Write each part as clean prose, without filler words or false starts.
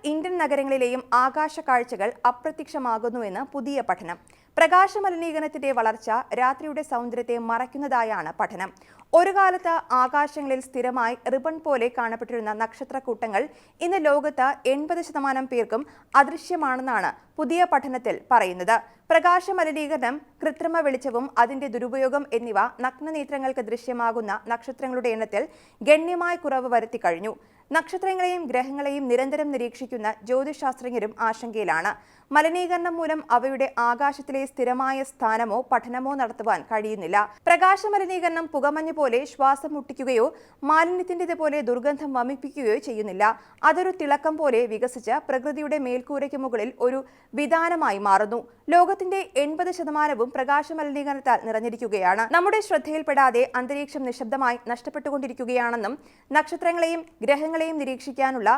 Indian നഗരങ്ങളിലെയും ആകാശ കാഴ്ചകൾ അപ്രത്യക്ഷമാകുന്നുവെന്ന് പുതിയ പഠനം. പ്രകാശ മലിനീകരണത്തിന്റെ വളർച്ച രാത്രിയുടെ സൗന്ദര്യത്തെ മറയ്ക്കുന്നതായാണ് പഠനം. ഒരു കാലത്ത് ആകാശങ്ങളിൽ സ്ഥിരമായി റിബൺ പോലെ കാണപ്പെട്ടിരുന്ന നക്ഷത്രക്കൂട്ടങ്ങൾ ഇന്ന് ലോകത്ത് 80% പേർക്കും അദൃശ്യമാണെന്നാണ് പുതിയ പഠനത്തിൽ പറയുന്നത്. പ്രകാശ മലിനീകരണം, കൃത്രിമ വെളിച്ചവും അതിന്റെ ദുരുപയോഗം എന്നിവ നഗ്നനേത്രങ്ങൾക്ക് ദൃശ്യമാകുന്ന നക്ഷത്രങ്ങളുടെ എണ്ണത്തിൽ ഗണ്യമായ കുറവ് വരുത്തി കഴിഞ്ഞു. നക്ഷത്രങ്ങളെയും ഗ്രഹങ്ങളെയും നിരന്തരം നിരീക്ഷിക്കുന്ന ജ്യോതിശാസ്ത്രജ്ഞരും ആശങ്കയിലാണ്. മലിനീകരണം മൂലം അവയുടെ ആകാശത്തിലെ സ്ഥിരമായ സ്ഥാനമോ പഠനമോ നടത്തുവാൻ കഴിയുന്നില്ല. പ്രകാശ മലിനീകരണം പുകമഞ്ഞ് പോലെ ശ്വാസം മുട്ടിക്കുകയോ മാലിന്യത്തിൻ്റെതുപോലെ ദുർഗന്ധം വമിപ്പിക്കുകയോ ചെയ്യുന്നില്ല. അതൊരു തിളക്കം പോലെ വികസിച്ച് പ്രകൃതിയുടെ മേൽക്കൂരയ്ക്ക് മുകളിൽ ഒരു വിധാനമായി മാറുന്നു. ലോകത്തിന്റെ 80% പ്രകാശ മലിനീകരണത്താൽ നിറഞ്ഞിരിക്കുകയാണ്. നമ്മുടെ ശ്രദ്ധയിൽപ്പെടാതെ അന്തരീക്ഷം നിശബ്ദമായി നഷ്ടപ്പെട്ടുകൊണ്ടിരിക്കുകയാണെന്നും നക്ഷത്രങ്ങളെയും ഗ്രഹങ്ങളെയും നിരീക്ഷിക്കാനുള്ള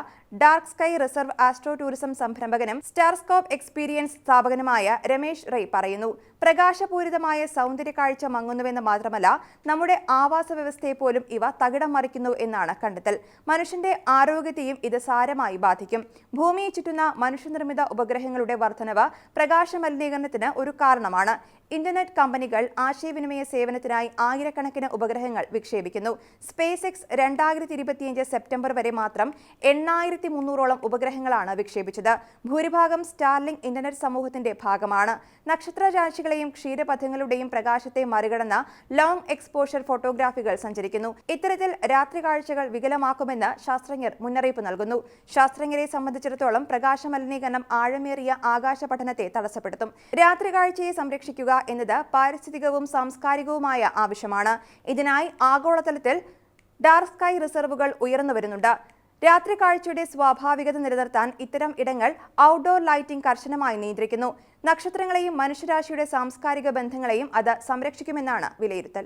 dark sky reserve astro tourism സംരംഭകനും സ്റ്റാർസ്കോപ്പ് എക്സ്പീരിയൻസ് സ്ഥാപകനുമായ രമേശ് റൈ പറയുന്നു. പ്രകാശപൂരിതമായ സൗന്ദര്യ കാഴ്ച മങ്ങുന്നുവെന്ന് മാത്രമല്ല, നമ്മുടെ ആവാസ വ്യവസ്ഥയെ പോലും ഇവ തകിടം മറിക്കുന്നു എന്നാണ് കണ്ടെത്തൽ. മനുഷ്യന്റെ ആരോഗ്യത്തെയും ഇത് സാരമായി ബാധിക്കും. ഭൂമിയെ ചുറ്റുന്ന മനുഷ്യനിർമ്മിത ഉപഗ്രഹങ്ങളുടെ വർധനവ് പ്രകാശ മലിനീകരണത്തിന് ഒരു കാരണമാണ്. ഇന്റർനെറ്റ് കമ്പനികൾ ആശയവിനിമയ സേവനത്തിനായി ആയിരക്കണക്കിന് ഉപഗ്രഹങ്ങൾ വിക്ഷേപിക്കുന്നു. സ്പേസ് എക്സ് 2025 സെപ്റ്റംബർ വരെ മാത്രം 8300ഓളം ഉപഗ്രഹങ്ങളാണ് വിക്ഷേപിച്ചത്. ഭൂരിഭാഗം സ്റ്റാർലിങ്ക് ഇന്റർനെറ്റ് സമൂഹത്തിന്റെ ഭാഗമാണ്. നക്ഷത്രരാശികളെയും ക്ഷീരപഥങ്ങളുടെയും പ്രകാശത്തെ മറികടന്ന ലോങ് എക്സ്പോഷർ ഫോട്ടോഗ്രാഫികൾ സഞ്ചരിക്കുന്നു. ഇത്തരത്തിൽ രാത്രി കാഴ്ചകൾ വികലമാക്കുമെന്ന് ശാസ്ത്രജ്ഞർ മുന്നറിയിപ്പ് നൽകുന്നു. ശാസ്ത്രജ്ഞരെ സംബന്ധിച്ചിടത്തോളം പ്രകാശ മലിനീകരണം ആഴമേറിയ ആകാശ പഠനത്തെ തടസ്സപ്പെടുത്തും. രാത്രി കാഴ്ചയെ സംരക്ഷിക്കുക എന്നത് പാരിസ്ഥിതികവും സാംസ്കാരികവുമായ ആവശ്യമാണ്. ഇതിനായി ആഗോളതലത്തിൽ ഡാർക്ക് സ്കൈ റിസർവുകൾ ഉയർന്നു വരുന്നുണ്ട്. രാത്രി കാഴ്ചയുടെ സ്വാഭാവികത നിലനിർത്താൻ ഇത്തരം ഇടങ്ങൾ ഔട്ട്ഡോർ ലൈറ്റിംഗ് കർശനമായി നിയന്ത്രിക്കുന്നു. നക്ഷത്രങ്ങളെയും മനുഷ്യരാശിയുടെ സാംസ്കാരിക ബന്ധങ്ങളെയും അത് സംരക്ഷിക്കുമെന്നാണ് വിലയിരുത്തൽ.